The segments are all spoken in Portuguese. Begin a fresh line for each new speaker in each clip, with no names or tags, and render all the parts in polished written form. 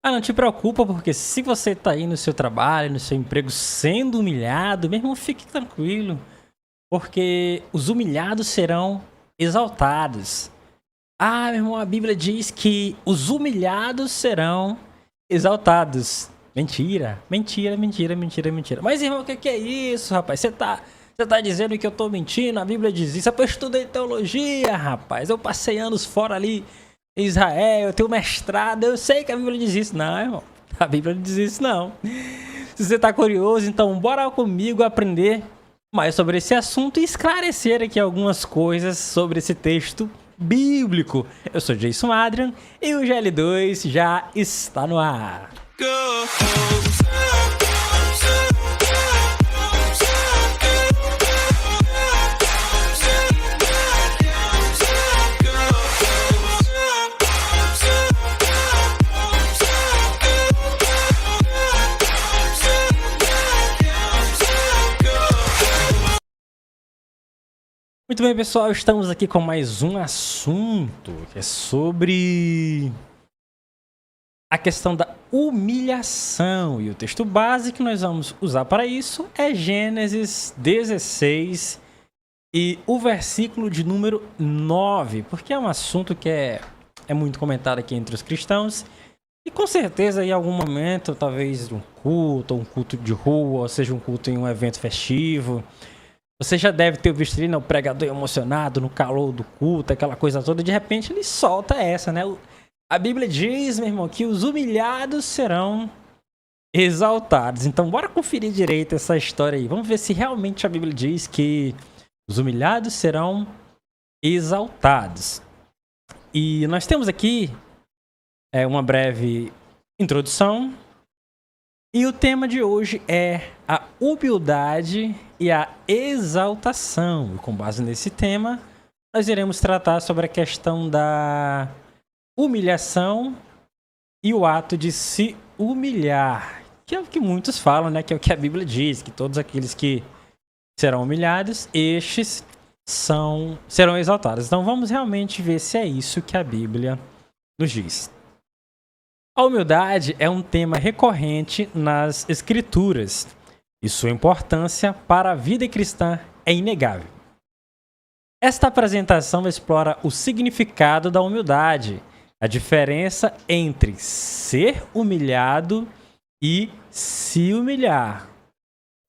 Ah, não te preocupa, porque se você tá aí no seu trabalho, no seu emprego, sendo humilhado, meu irmão, fique tranquilo, porque os humilhados serão exaltados. Ah, meu irmão, a Bíblia diz que os humilhados serão exaltados. Mentira, mentira, mentira, mentira, mentira. Mas, irmão, o que é isso, rapaz? Você tá dizendo que eu tô mentindo? A Bíblia diz isso. Eu estudei teologia, rapaz. Eu passei anos fora ali em Israel, eu tenho mestrado. Eu sei que a Bíblia diz isso. Não, irmão. A Bíblia não diz isso, não. Se você tá curioso, então bora comigo aprender mais sobre esse assunto e esclarecer aqui algumas coisas sobre esse texto bíblico. Eu sou Jason Adrian e o GL2 já está no ar. Muito bem, pessoal, estamos aqui com mais um assunto que é sobre a questão da humilhação. E o texto base que nós vamos usar para isso é Gênesis 16 e o versículo de número 9, porque é um assunto que é muito comentado aqui entre os cristãos e com certeza em algum momento, talvez um culto de rua, ou seja, um culto em um evento festivo, você já deve ter visto ali, né, o pregador emocionado no calor do culto, aquela coisa toda, de repente ele solta essa, né? A Bíblia diz, meu irmão, que os humilhados serão exaltados. Então, bora conferir direito essa história aí. Vamos ver se realmente a Bíblia diz que os humilhados serão exaltados. E nós temos aqui uma breve introdução. E o tema de hoje é a humildade e a exaltação. E com base nesse tema, nós iremos tratar sobre a questão da humilhação e o ato de se humilhar. Que é o que muitos falam, né? Que é o que a Bíblia diz, que todos aqueles que serão humilhados, estes serão exaltados. Então vamos realmente ver se é isso que a Bíblia nos diz. A humildade é um tema recorrente nas Escrituras e sua importância para a vida cristã é inegável. Esta apresentação explora o significado da humildade, a diferença entre ser humilhado e se humilhar,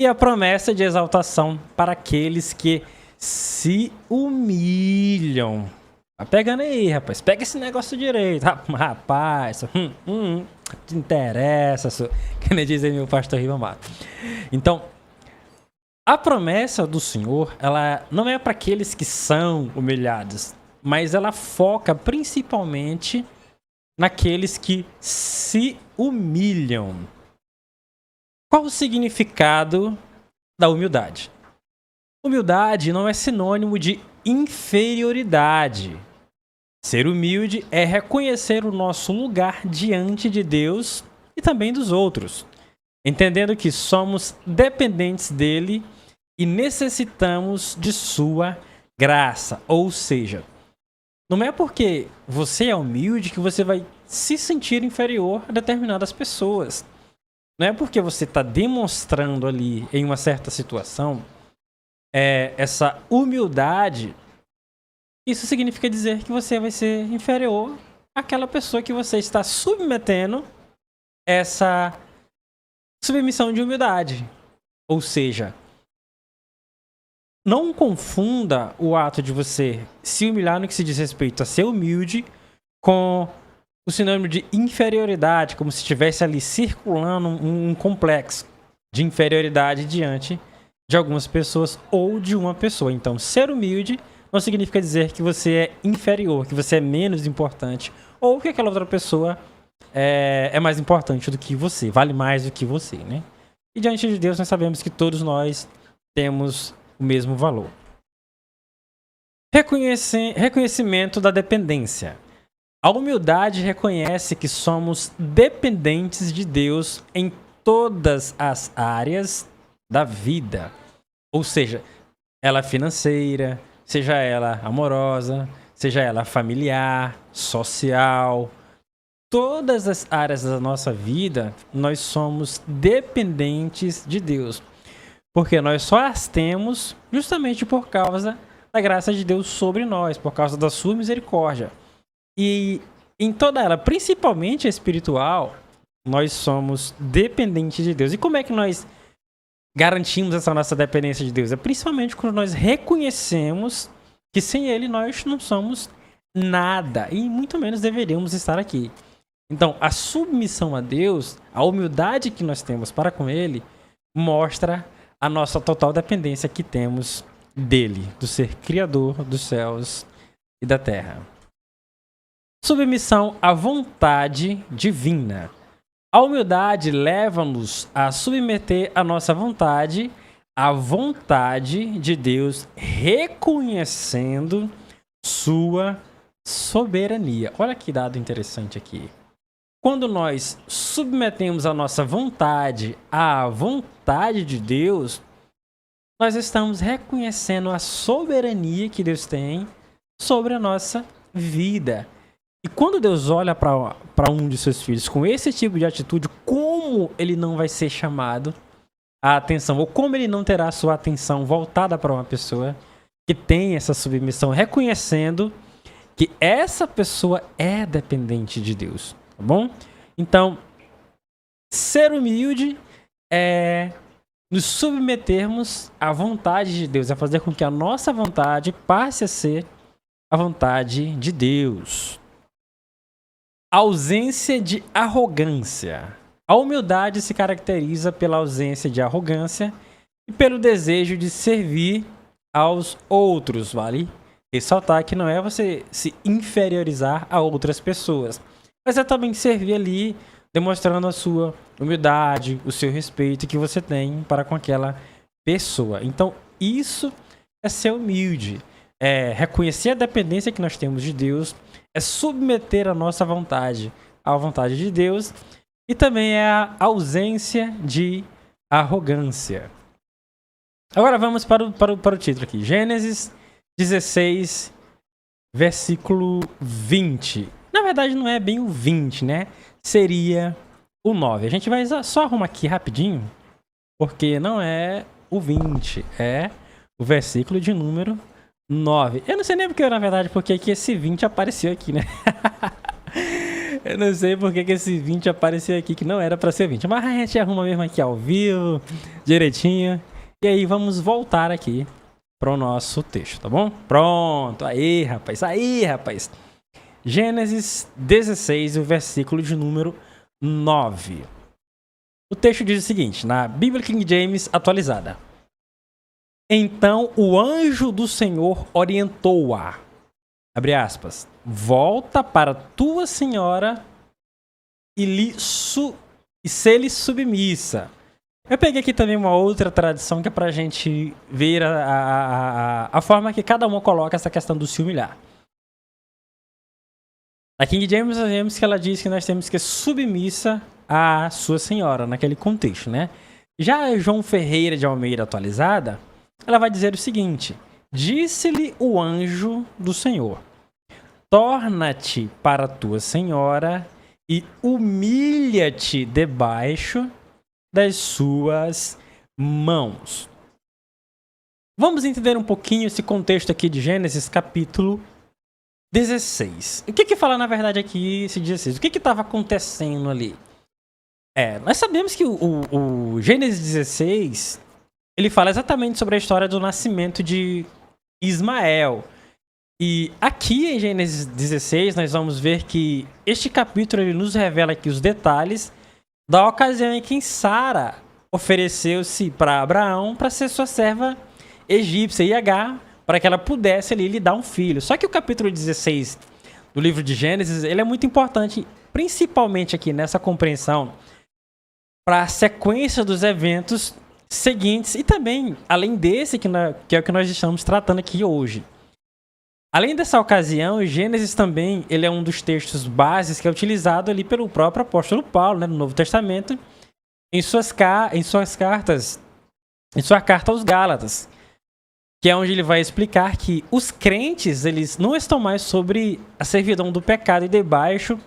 e a promessa de exaltação para aqueles que se humilham. Tá pegando aí, rapaz. Pega esse negócio direito. Rapaz, te interessa, que nem diz aí meu pastor Ribamar. Então, a promessa do Senhor, ela não é para aqueles que são humilhados, mas ela foca principalmente naqueles que se humilham. Qual o significado da humildade? Humildade não é sinônimo de inferioridade. Ser humilde é reconhecer o nosso lugar diante de Deus e também dos outros, entendendo que somos dependentes dele e necessitamos de sua graça. Ou seja, não é porque você é humilde que você vai se sentir inferior a determinadas pessoas. Não é porque você está demonstrando ali em uma certa situação essa humildade, isso significa dizer que você vai ser inferior àquela pessoa que você está submetendo essa submissão de humildade. Ou seja, não confunda o ato de você se humilhar no que se diz respeito a ser humilde com o sinônimo de inferioridade, como se estivesse ali circulando um complexo de inferioridade diante de algumas pessoas ou de uma pessoa. Então, ser humilde não significa dizer que você é inferior, que você é menos importante, ou que aquela outra pessoa é mais importante do que você, vale mais do que você, né? E diante de Deus nós sabemos que todos nós temos o mesmo valor. Reconhecimento da dependência. A humildade reconhece que somos dependentes de Deus em todas as áreas da vida, ou seja, ela financeira, seja ela amorosa, seja ela familiar, social, todas as áreas da nossa vida, nós somos dependentes de Deus. Porque nós só as temos justamente por causa da graça de Deus sobre nós, por causa da sua misericórdia. E em toda ela, principalmente espiritual, nós somos dependentes de Deus. E como é que nós garantimos essa nossa dependência de Deus? É principalmente quando nós reconhecemos que sem Ele nós não somos nada e muito menos deveríamos estar aqui. Então, a submissão a Deus, a humildade que nós temos para com Ele, mostra a nossa total dependência que temos dele, do ser criador dos céus e da terra. Submissão à vontade divina. A humildade leva-nos a submeter a nossa vontade à vontade de Deus, reconhecendo sua soberania. Olha que dado interessante aqui. Quando nós submetemos a nossa vontade à vontade de Deus, nós estamos reconhecendo a soberania que Deus tem sobre a nossa vida. E quando Deus olha para um de seus filhos com esse tipo de atitude, como ele não vai ser chamado a atenção, ou como ele não terá a sua atenção voltada para uma pessoa que tem essa submissão, reconhecendo que essa pessoa é dependente de Deus, tá bom? Então, ser humilde é nos submetermos à vontade de Deus, é fazer com que a nossa vontade passe a ser a vontade de Deus. Ausência de arrogância. A humildade se caracteriza pela ausência de arrogância e pelo desejo de servir aos outros, vale ressaltar que não é você se inferiorizar a outras pessoas, mas é também servir ali, demonstrando a sua humildade, o seu respeito que você tem para com aquela pessoa. Então, isso é ser humilde, é reconhecer a dependência que nós temos de Deus, é submeter a nossa vontade à vontade de Deus e também é a ausência de arrogância. Agora vamos para o título aqui. Gênesis 16, versículo 20. Na verdade não é bem o 20, né? Seria o 9. A gente vai só arrumar aqui rapidinho, porque não é o 20, é o versículo de número 9. Eu não sei nem porque, na verdade, porque que esse 20 apareceu aqui, né? Eu não sei porque que esse 20 apareceu aqui, que não era pra ser 20. Mas a gente arruma mesmo aqui ao vivo, direitinho. E aí vamos voltar aqui pro nosso texto, tá bom? Pronto, aí rapaz. Gênesis 16, o versículo de número 9. O texto diz o seguinte, na Bíblia King James atualizada. Então o anjo do Senhor orientou-a, abre aspas, volta para tua senhora e ser-lhe submissa. Eu peguei aqui também uma outra tradição que é pra gente ver a forma que cada uma coloca essa questão do se humilhar. Na King James nós vemos que ela diz que nós temos que ser submissa à sua senhora, naquele contexto, né? Já a João Ferreira de Almeida atualizada, ela vai dizer o seguinte, disse-lhe o anjo do Senhor, torna-te para tua senhora e humilha-te debaixo das suas mãos. Vamos entender um pouquinho esse contexto aqui de Gênesis capítulo 16. O que fala na verdade aqui esse 16? O que estava acontecendo ali? Nós sabemos que o Gênesis 16, ele fala exatamente sobre a história do nascimento de Ismael. E aqui em Gênesis 16 nós vamos ver que este capítulo ele nos revela aqui os detalhes da ocasião em que Sara ofereceu-se para Abraão para ser sua serva egípcia e Agar, para que ela pudesse ali lhe dar um filho. Só que o capítulo 16 do livro de Gênesis ele é muito importante, principalmente aqui nessa compreensão, para a sequência dos eventos seguintes e também, além desse, que é o que nós estamos tratando aqui hoje. Além dessa ocasião, Gênesis também ele é um dos textos bases que é utilizado ali pelo próprio apóstolo Paulo, né, no Novo Testamento, em sua carta aos Gálatas, que é onde ele vai explicar que os crentes eles não estão mais sobre a servidão do pecado e debaixo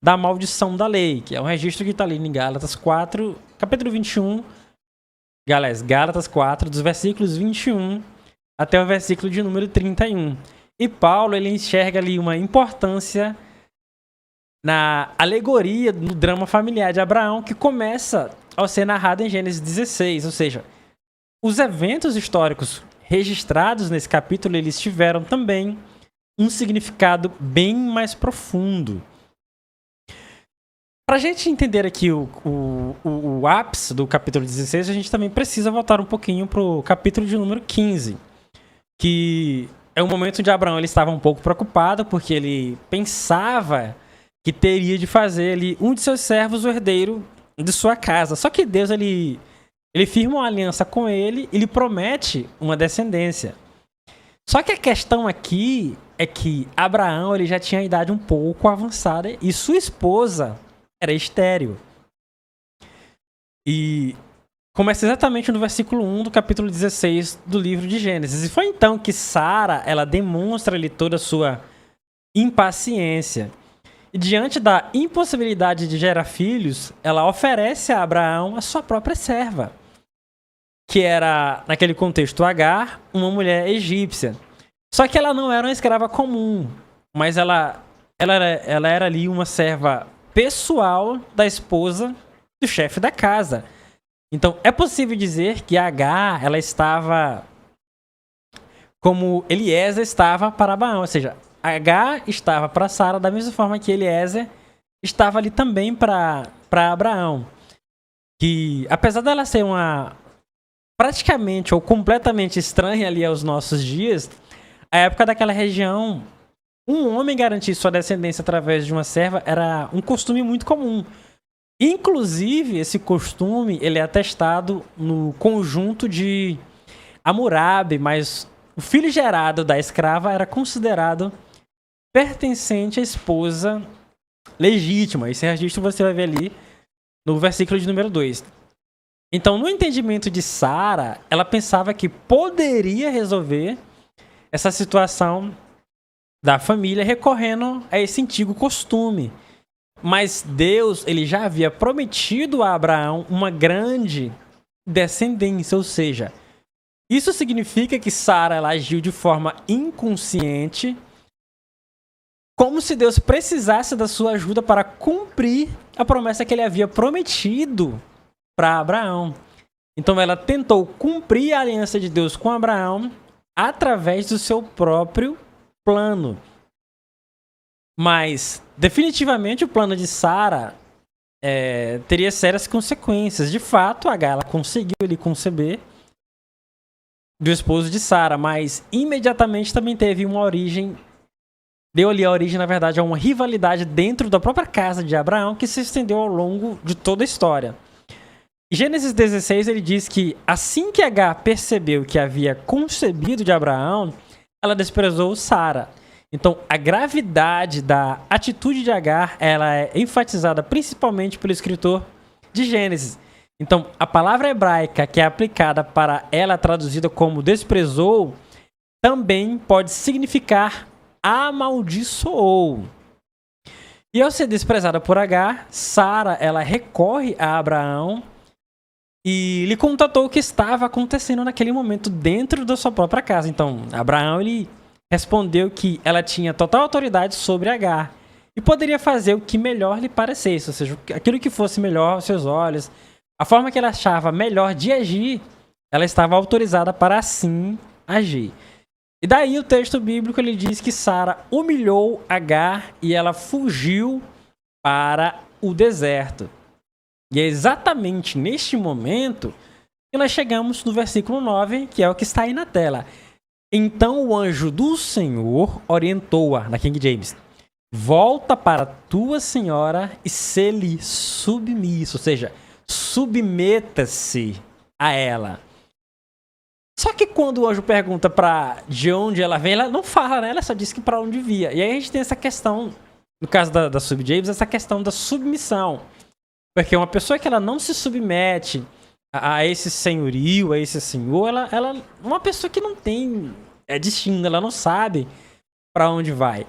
da maldição da lei, que é um registro que está ali em Gálatas 4, capítulo 21, Gálatas 4, dos versículos 21 até o versículo de número 31. E Paulo, ele enxerga ali uma importância na alegoria do drama familiar de Abraão, que começa ao ser narrado em Gênesis 16, ou seja, os eventos históricos registrados nesse capítulo, eles tiveram também um significado bem mais profundo. Para a gente entender aqui o ápice do capítulo 16, a gente também precisa voltar um pouquinho para o capítulo de número 15, que é um momento onde Abraão ele estava um pouco preocupado, porque ele pensava que teria de fazer ali um de seus servos o herdeiro de sua casa. Só que Deus ele firma uma aliança com ele e lhe promete uma descendência. Só que a questão aqui é que Abraão ele já tinha a idade um pouco avançada e sua esposa era estéril. E começa exatamente no versículo 1 do capítulo 16 do livro de Gênesis. E foi então que Sara ela demonstra ali toda a sua impaciência. E diante da impossibilidade de gerar filhos, ela oferece a Abraão a sua própria serva, que era, naquele contexto, Agar, uma mulher egípcia. Só que ela não era uma escrava comum, mas ela era ali uma serva pessoal da esposa do chefe da casa. Então, é possível dizer que Agar, ela estava como Eliezer estava para Abraão, ou seja, Agar estava para Sara da mesma forma que Eliezer estava ali também para Abraão. Que, apesar dela ser uma praticamente ou completamente estranha ali aos nossos dias, a época daquela região, um homem garantir sua descendência através de uma serva era um costume muito comum. Inclusive, esse costume ele é atestado no conjunto de Hammurabi, mas o filho gerado da escrava era considerado pertencente à esposa legítima. Esse registro você vai ver ali no versículo de número 2. Então, no entendimento de Sara, ela pensava que poderia resolver essa situação da família recorrendo a esse antigo costume. Mas Deus ele já havia prometido a Abraão uma grande descendência, ou seja, isso significa que Sara ela agiu de forma inconsciente, como se Deus precisasse da sua ajuda para cumprir a promessa que ele havia prometido para Abraão. Então ela tentou cumprir a aliança de Deus com Abraão através do seu próprio plano. Mas, definitivamente, o plano de Sara teria sérias consequências. De fato, Agar ela conseguiu ele conceber do esposo de Sara, mas imediatamente também teve uma origem, deu ali a origem, na verdade, a uma rivalidade dentro da própria casa de Abraão que se estendeu ao longo de toda a história. Em Gênesis 16, ele diz que assim que Agar percebeu que havia concebido de Abraão, ela desprezou Sara. Então, a gravidade da atitude de Agar, ela é enfatizada principalmente pelo escritor de Gênesis. Então, a palavra hebraica que é aplicada para ela, traduzida como desprezou, também pode significar amaldiçoou. E ao ser desprezada por Agar, Sara, ela recorre a Abraão e lhe contatou o que estava acontecendo naquele momento dentro da sua própria casa. Então, Abraão, ele respondeu que ela tinha total autoridade sobre Agar e poderia fazer o que melhor lhe parecesse, ou seja, aquilo que fosse melhor aos seus olhos, a forma que ela achava melhor de agir, ela estava autorizada para assim agir. E daí o texto bíblico ele diz que Sara humilhou Agar e ela fugiu para o deserto. E é exatamente neste momento que nós chegamos no versículo 9, que é o que está aí na tela. Então o anjo do Senhor orientou-a, na King James, volta para tua senhora e se-lhe submisso, ou seja, submeta-se a ela. Só que quando o anjo pergunta de onde ela vem, ela não fala, né? Ela só diz que para onde via. E aí a gente tem essa questão, no caso da Sub James, essa questão da submissão. Porque uma pessoa que ela não se submete a esse senhorio, a esse senhor, ela uma pessoa que não tem destino, ela não sabe para onde vai.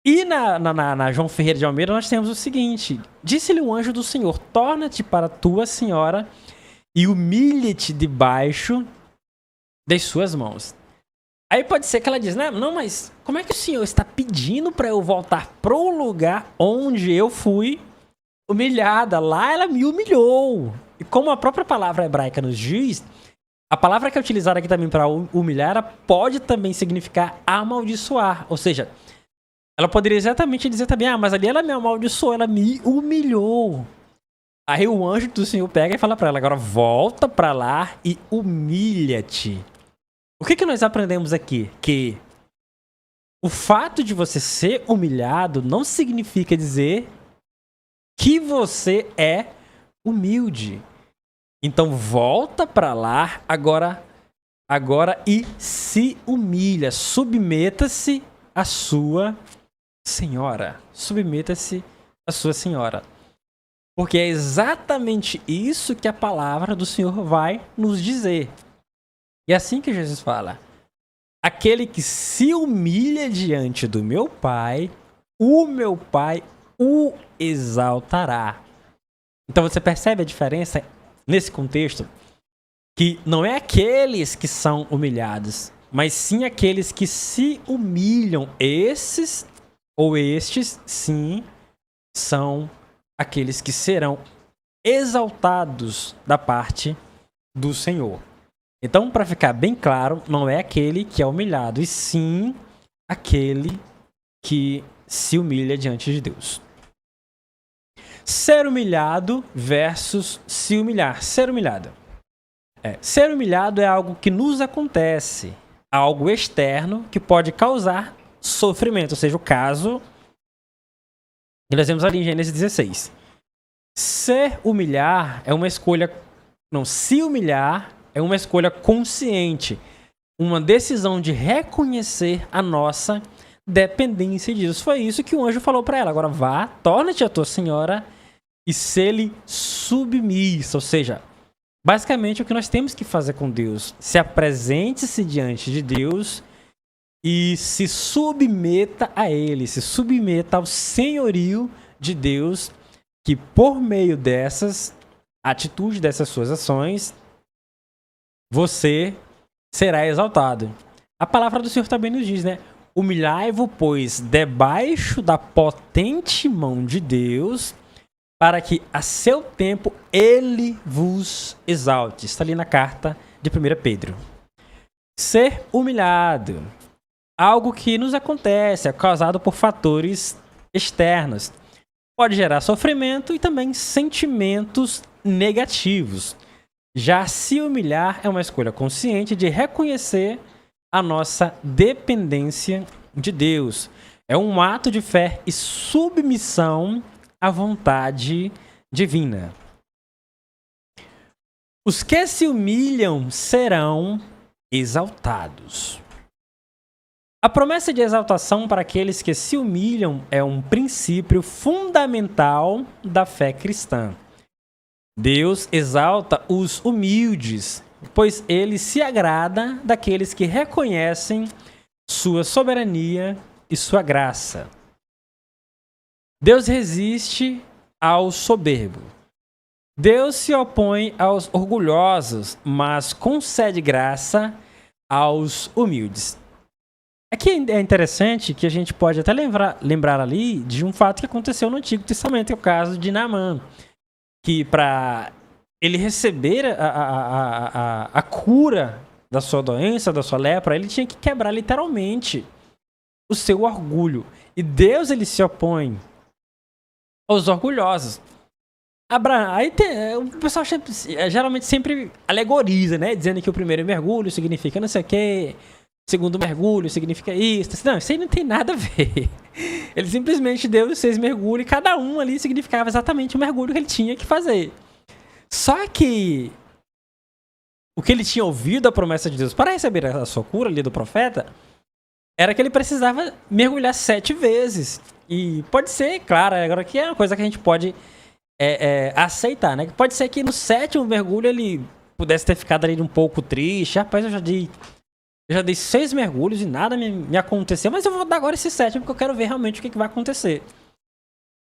E na João Ferreira de Almeida nós temos o seguinte: disse-lhe o anjo do Senhor, torna-te para tua senhora e humilha-te debaixo das suas mãos. Aí pode ser que ela diz, né? Não, mas como é que o Senhor está pedindo para eu voltar pro lugar onde eu fui humilhada? Lá ela me humilhou. E como a própria palavra hebraica nos diz, a palavra que é utilizada aqui também para humilhar, ela pode também significar amaldiçoar. Ou seja, ela poderia exatamente dizer também, mas ali ela me amaldiçoou, ela me humilhou. Aí o anjo do Senhor pega e fala para ela, agora volta para lá e humilha-te. O que nós aprendemos aqui? Que o fato de você ser humilhado não significa dizer que você é humilde. Então volta para lá agora e se humilha. Submeta-se à sua senhora. Submeta-se à sua senhora. Porque é exatamente isso que a palavra do Senhor vai nos dizer. E é assim que Jesus fala: aquele que se humilha diante do meu Pai, o meu Pai o exaltará. Então você percebe a diferença nesse contexto? Que não é aqueles que são humilhados, mas sim aqueles que se humilham. Estes, sim, são aqueles que serão exaltados da parte do Senhor. Então, para ficar bem claro, não é aquele que é humilhado, e sim aquele que se humilha diante de Deus. Ser humilhado versus se humilhar. Ser humilhado. Ser humilhado é algo que nos acontece, algo externo que pode causar sofrimento. Ou seja, o caso que nós vemos ali em Gênesis 16. Se humilhar é uma escolha consciente, uma decisão de reconhecer a nossa dependência de Deus. Foi isso que o anjo falou para ela. Agora vá, torna-te a tua senhora e se-lhe submissa. Ou seja, basicamente o que nós temos que fazer com Deus: se apresente-se diante de Deus e se submeta a Ele, se submeta ao senhorio de Deus, que por meio dessas atitudes, dessas suas ações, você será exaltado. A palavra do Senhor também nos diz, né? Humilhai-vos, pois, debaixo da potente mão de Deus, para que a seu tempo Ele vos exalte. Está ali na carta de 1 Pedro. Ser humilhado. Algo que nos acontece, é causado por fatores externos. Pode gerar sofrimento e também sentimentos negativos. Já se humilhar é uma escolha consciente de reconhecer a nossa dependência de Deus. É um ato de fé e submissão à vontade divina. Os que se humilham serão exaltados. A promessa de exaltação para aqueles que se humilham é um princípio fundamental da fé cristã. Deus exalta os humildes, pois ele se agrada daqueles que reconhecem sua soberania e sua graça. Deus resiste ao soberbo. Deus se opõe aos orgulhosos, mas concede graça aos humildes. Aqui é interessante que a gente pode até lembrar ali de um fato que aconteceu no Antigo Testamento, que é o caso de Naamã, que para ele receber a cura da sua doença, da sua lepra, ele tinha que quebrar literalmente o seu orgulho. E Deus, ele se opõe aos orgulhosos. O pessoal geralmente sempre alegoriza, né? Dizendo que o primeiro mergulho significa não sei o quê, o segundo mergulho significa isso. Não, isso aí não tem nada a ver. Ele simplesmente deu os 6 mergulhos e cada um ali significava exatamente o mergulho que ele tinha que fazer. Só que o que ele tinha ouvido a promessa de Deus para receber a sua cura ali do profeta era que ele precisava mergulhar 7 vezes. E pode ser, claro, agora aqui é uma coisa que a gente pode aceitar, né? Pode ser que no 7º mergulho ele pudesse ter ficado ali um pouco triste. Rapaz, eu já dei Eu já dei 6 mergulhos e nada me aconteceu, mas eu vou dar agora esse 7º porque eu quero ver realmente o que vai acontecer.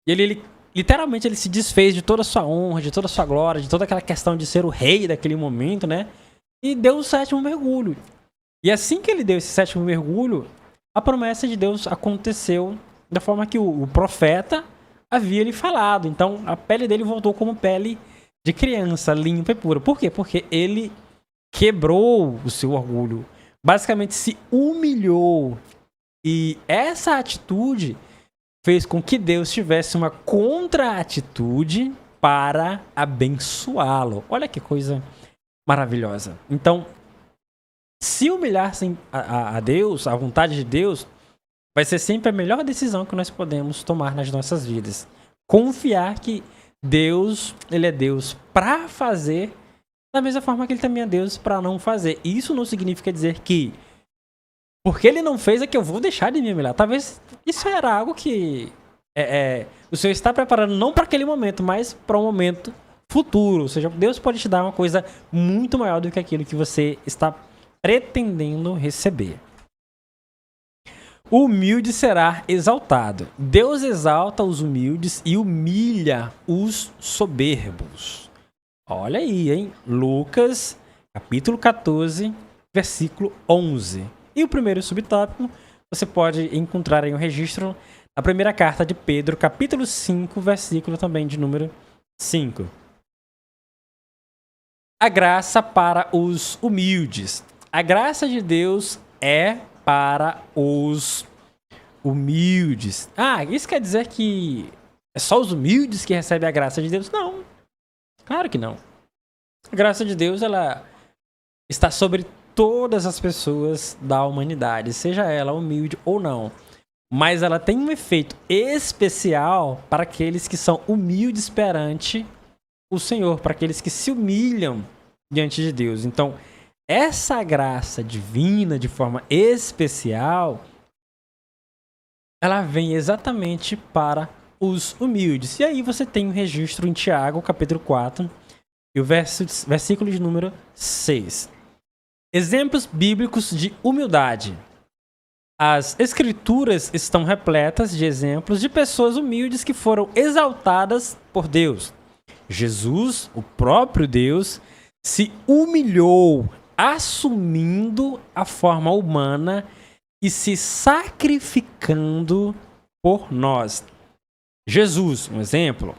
E ele literalmente ele se desfez de toda a sua honra, de toda a sua glória, de toda aquela questão de ser o rei daquele momento, né? E deu o 7º mergulho. E assim que ele deu esse 7º mergulho, a promessa de Deus aconteceu da forma que o profeta havia lhe falado. Então a pele dele voltou como pele de criança, limpa e pura. Por quê? Porque ele quebrou o seu orgulho. Basicamente se humilhou. E essa atitude fez com que Deus tivesse uma contra-atitude para abençoá-lo. Olha que coisa maravilhosa. Então, se humilhar-se a Deus, a vontade de Deus, vai ser sempre a melhor decisão que nós podemos tomar nas nossas vidas. Confiar que Deus, ele é Deus para fazer, da mesma forma que ele também é Deus para não fazer. Isso não significa dizer que porque ele não fez é que eu vou deixar de me humilhar. Talvez isso era algo que o Senhor está preparando não para aquele momento, mas para um momento futuro. Ou seja, Deus pode te dar uma coisa muito maior do que aquilo que você está pretendendo receber. O humilde será exaltado. Deus exalta os humildes e humilha os soberbos. Olha aí, hein? Lucas, capítulo 14, versículo 11. E o primeiro subtópico, você pode encontrar aí um registro na primeira carta de Pedro, capítulo 5, versículo também de número 5. A graça para os humildes. A graça de Deus é para os humildes. Isso quer dizer que é só os humildes que recebem a graça de Deus? Não. Claro que não. A graça de Deus, ela está sobre todas as pessoas da humanidade, seja ela humilde ou não. Mas ela tem um efeito especial para aqueles que são humildes perante o Senhor, para aqueles que se humilham diante de Deus. Então, essa graça divina, de forma especial, ela vem exatamente para os humildes. E aí você tem um registro em Tiago, capítulo 4, e o versículo de número 6. Exemplos bíblicos de humildade. As escrituras estão repletas de exemplos de pessoas humildes que foram exaltadas por Deus. Jesus, o próprio Deus, se humilhou, assumindo a forma humana e se sacrificando por nós. Jesus, um exemplo,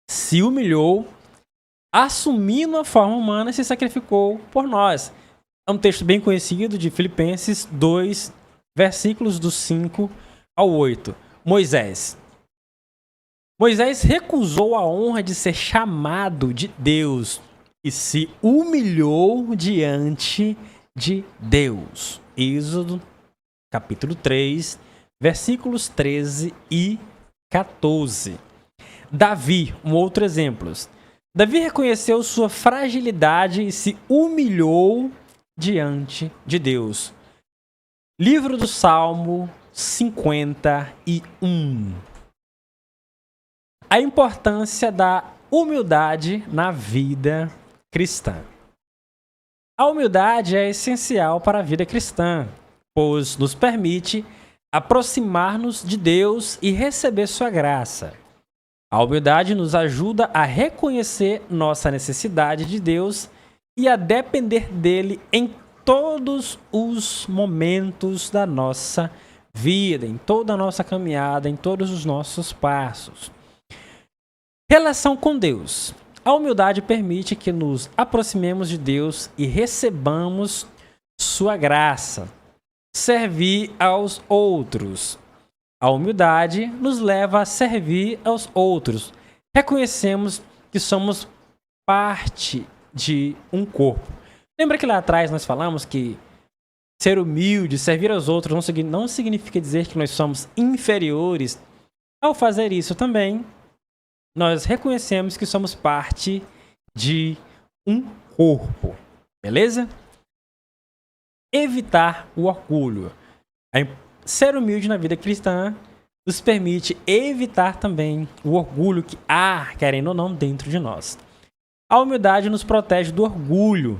se humilhou, assumindo a forma humana e se sacrificou por nós. É um texto bem conhecido de Filipenses 2, versículos do 5 ao 8. Moisés recusou a honra de ser chamado de Deus e se humilhou diante de Deus. Êxodo, capítulo 3, versículos 13 e 14. Davi, um outro exemplo. Davi reconheceu sua fragilidade e se humilhou diante de Deus. Livro do Salmo 51. A importância da humildade na vida cristã. A humildade é essencial para a vida cristã, pois nos permite aproximar-nos de Deus e receber sua graça. A humildade nos ajuda a reconhecer nossa necessidade de Deus e a depender dele em todos os momentos da nossa vida, em toda a nossa caminhada, em todos os nossos passos. Relação com Deus. A humildade permite que nos aproximemos de Deus e recebamos sua graça. Servir aos outros. A humildade nos leva a servir aos outros. Reconhecemos que somos parte de um corpo. Lembra que lá atrás nós falamos que ser humilde, servir aos outros não significa dizer que nós somos inferiores. Ao fazer isso também, nós reconhecemos que somos parte de um corpo. Beleza? Evitar o orgulho. Ser humilde na vida cristã nos permite evitar também o orgulho que há, querendo ou não, dentro de nós. A humildade nos protege do orgulho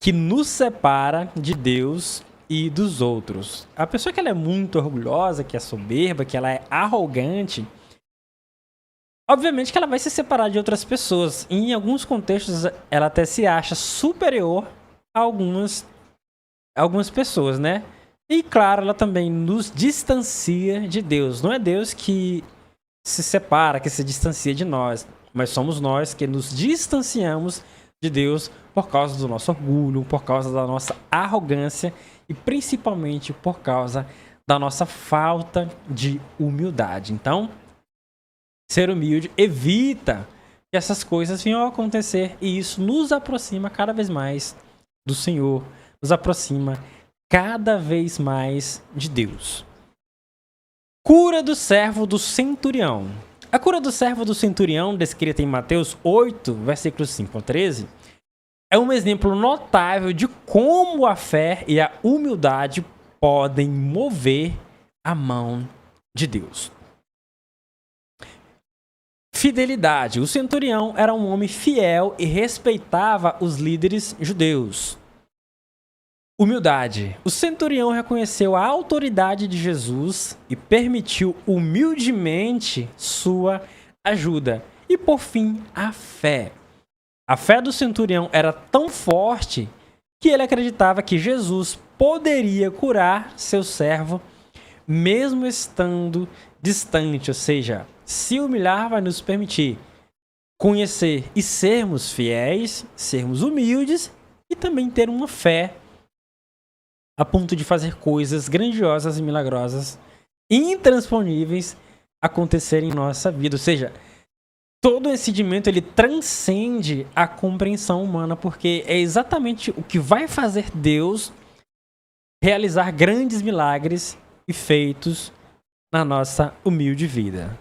que nos separa de Deus e dos outros. A pessoa que ela é muito orgulhosa, que é soberba, que ela é arrogante, obviamente que ela vai se separar de outras pessoas. E em alguns contextos, ela até se acha superior a algumas pessoas, né? E claro, ela também nos distancia de Deus. Não é Deus que se separa, que se distancia de nós, mas somos nós que nos distanciamos de Deus por causa do nosso orgulho, por causa da nossa arrogância e principalmente por causa da nossa falta de humildade. Então, ser humilde evita que essas coisas venham a acontecer e isso nos aproxima cada vez mais do Senhor, nos aproxima cada vez mais de Deus. Cura do servo do centurião. A cura do servo do centurião, descrita em Mateus 8, versículos 5 a 13, é um exemplo notável de como a fé e a humildade podem mover a mão de Deus. Fidelidade. O centurião era um homem fiel e respeitava os líderes judeus. Humildade. O centurião reconheceu a autoridade de Jesus e permitiu humildemente sua ajuda. E por fim, a fé. A fé do centurião era tão forte que ele acreditava que Jesus poderia curar seu servo mesmo estando distante, ou seja, se humilhar vai nos permitir conhecer e sermos fiéis, sermos humildes e também ter uma fé a ponto de fazer coisas grandiosas e milagrosas, intransponíveis acontecerem em nossa vida. Ou seja, todo esse sentimento ele transcende a compreensão humana, porque é exatamente o que vai fazer Deus realizar grandes milagres e feitos na nossa humilde vida.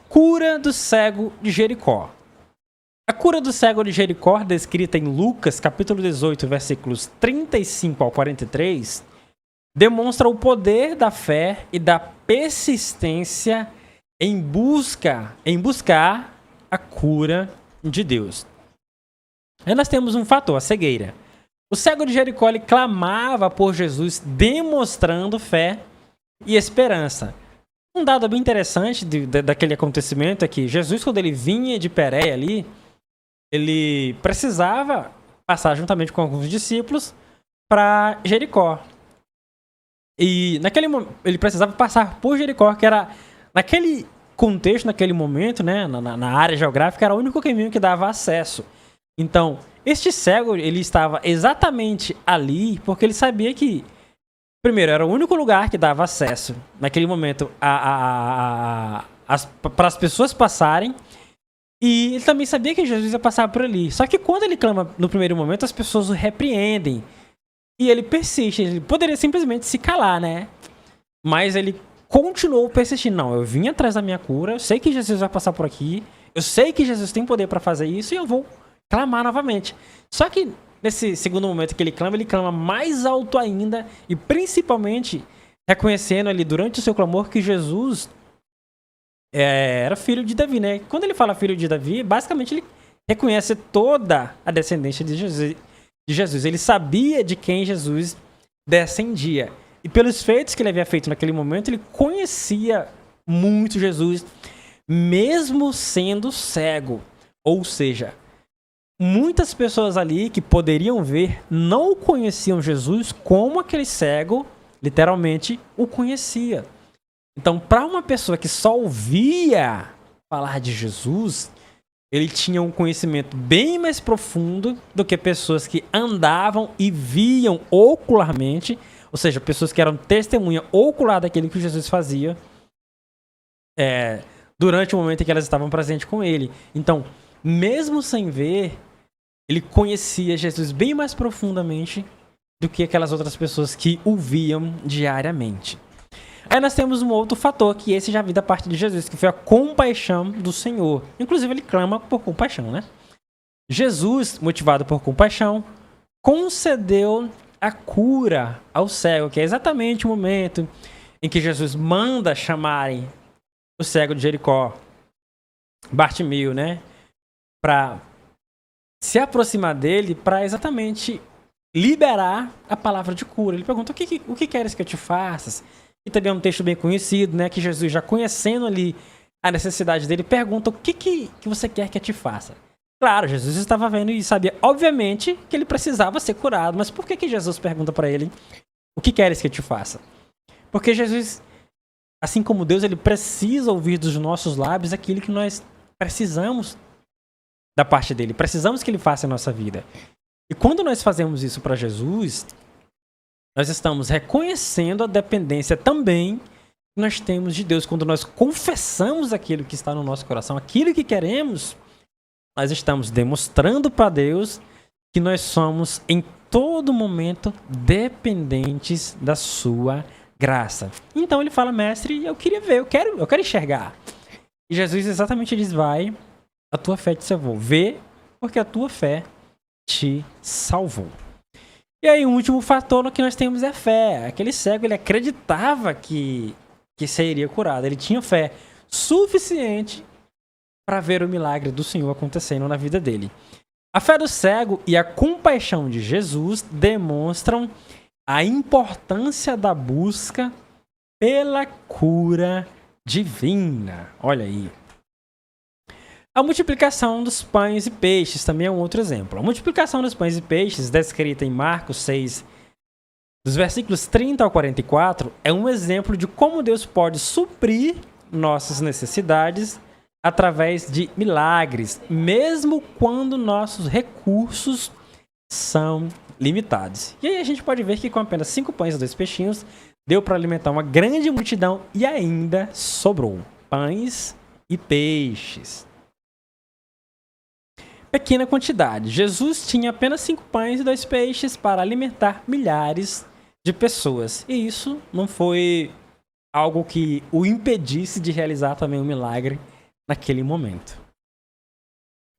Cura do cego de Jericó. A cura do cego de Jericó, descrita em Lucas, capítulo 18, versículos 35 ao 43, demonstra o poder da fé e da persistência em buscar a cura de Deus. Aí nós temos um fator, a cegueira. O cego de Jericó ele clamava por Jesus, demonstrando fé e esperança. Um dado bem interessante daquele acontecimento é que Jesus, quando ele vinha de Pérea ali, ele precisava passar juntamente com alguns discípulos para Jericó. E naquele momento, ele precisava passar por Jericó, que era, naquele contexto, naquele momento, né, na área geográfica, era o único caminho que dava acesso. Então, este cego, ele estava exatamente ali porque ele sabia que, primeiro, era o único lugar que dava acesso, naquele momento, para as pessoas passarem. E ele também sabia que Jesus ia passar por ali. Só que quando ele clama no primeiro momento, as pessoas o repreendem. E ele persiste. Ele poderia simplesmente se calar, né? Mas ele continuou persistindo. Não, eu vim atrás da minha cura. Eu sei que Jesus vai passar por aqui. Eu sei que Jesus tem poder para fazer isso. E eu vou clamar novamente. Só que nesse segundo momento que ele clama mais alto ainda. E principalmente reconhecendo ali durante o seu clamor que Jesus era filho de Davi, né? Quando ele fala filho de Davi, basicamente ele reconhece toda a descendência de Jesus. Ele sabia de quem Jesus descendia. E pelos feitos que ele havia feito naquele momento, ele conhecia muito Jesus, mesmo sendo cego. Ou seja, muitas pessoas ali que poderiam ver não conheciam Jesus como aquele cego, literalmente, o conhecia. Então, para uma pessoa que só ouvia falar de Jesus, ele tinha um conhecimento bem mais profundo do que pessoas que andavam e viam ocularmente, ou seja, pessoas que eram testemunha ocular daquilo que Jesus fazia durante o momento em que elas estavam presentes com ele. Então, mesmo sem ver, ele conhecia Jesus bem mais profundamente do que aquelas outras pessoas que o viam diariamente. Aí nós temos um outro fator, que esse já vi da parte de Jesus, que foi a compaixão do Senhor. Inclusive, ele clama por compaixão, né? Jesus, motivado por compaixão, concedeu a cura ao cego, que é exatamente o momento em que Jesus manda chamarem o cego de Jericó, Bartimeu, né? Para se aproximar dele, para exatamente liberar a palavra de cura. Ele pergunta: o que queres que eu te faça? E também é um texto bem conhecido, né? Que Jesus, já conhecendo ali a necessidade dele, pergunta: o que você quer que eu te faça? Claro, Jesus estava vendo e sabia, obviamente, que ele precisava ser curado. Mas por que Jesus pergunta para ele: o que queres que eu te faça? Porque Jesus, assim como Deus, ele precisa ouvir dos nossos lábios aquilo que nós precisamos da parte dele. Precisamos que ele faça a nossa vida. E quando nós fazemos isso para Jesus, nós estamos reconhecendo a dependência também que nós temos de Deus. Quando nós confessamos aquilo que está no nosso coração, aquilo que queremos, nós estamos demonstrando para Deus que nós somos em todo momento dependentes da sua graça. Então ele fala: mestre, eu queria ver, eu quero enxergar. E Jesus exatamente diz: vai, a tua fé te salvou. Vê, porque a tua fé te salvou. E aí, o último fator que nós temos é a fé. Aquele cego, ele acreditava que seria curado. Ele tinha fé suficiente para ver o milagre do Senhor acontecendo na vida dele. A fé do cego e a compaixão de Jesus demonstram a importância da busca pela cura divina. Olha aí. A multiplicação dos pães e peixes também é um outro exemplo. A multiplicação dos pães e peixes, descrita em Marcos 6, dos versículos 30 ao 44, é um exemplo de como Deus pode suprir nossas necessidades através de milagres, mesmo quando nossos recursos são limitados. E aí a gente pode ver que com apenas 5 pães e 2 peixinhos, deu para alimentar uma grande multidão e ainda sobrou pães e peixes. Pequena quantidade. Jesus tinha apenas 5 pães e 2 peixes para alimentar milhares de pessoas. E isso não foi algo que o impedisse de realizar também um milagre naquele momento.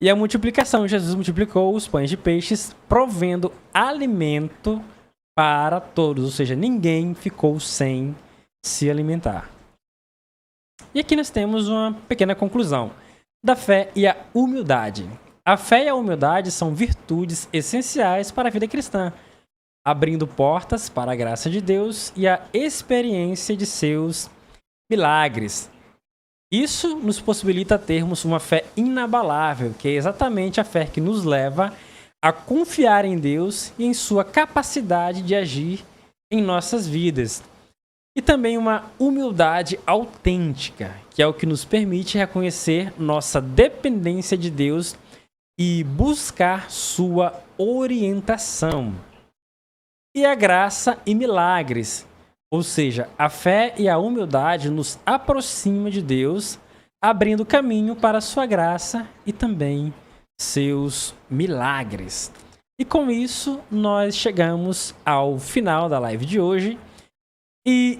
E a multiplicação. Jesus multiplicou os pães e peixes, provendo alimento para todos. Ou seja, ninguém ficou sem se alimentar. E aqui nós temos uma pequena conclusão da fé e a humildade. A fé e a humildade são virtudes essenciais para a vida cristã, abrindo portas para a graça de Deus e a experiência de seus milagres. Isso nos possibilita termos uma fé inabalável, que é exatamente a fé que nos leva a confiar em Deus e em sua capacidade de agir em nossas vidas. E também uma humildade autêntica, que é o que nos permite reconhecer nossa dependência de Deus e buscar sua orientação. E a graça e milagres, ou seja, a fé e a humildade nos aproxima de Deus, abrindo caminho para a sua graça e também seus milagres. E com isso, nós chegamos ao final da live de hoje e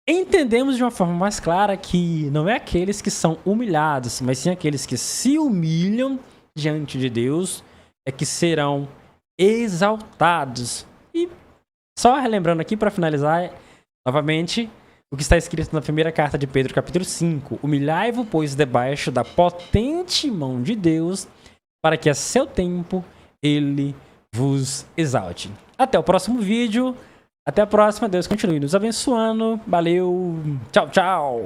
entendemos de uma forma mais clara que não é aqueles que são humilhados, mas sim aqueles que se humilham diante de Deus é que serão exaltados. E só relembrando aqui para finalizar novamente o que está escrito na primeira carta de Pedro, capítulo 5: humilhai-vos, pois, debaixo da potente mão de Deus, para que a seu tempo ele vos exalte. Até o próximo vídeo. Até a próxima. Deus continue nos abençoando. Valeu. Tchau, tchau.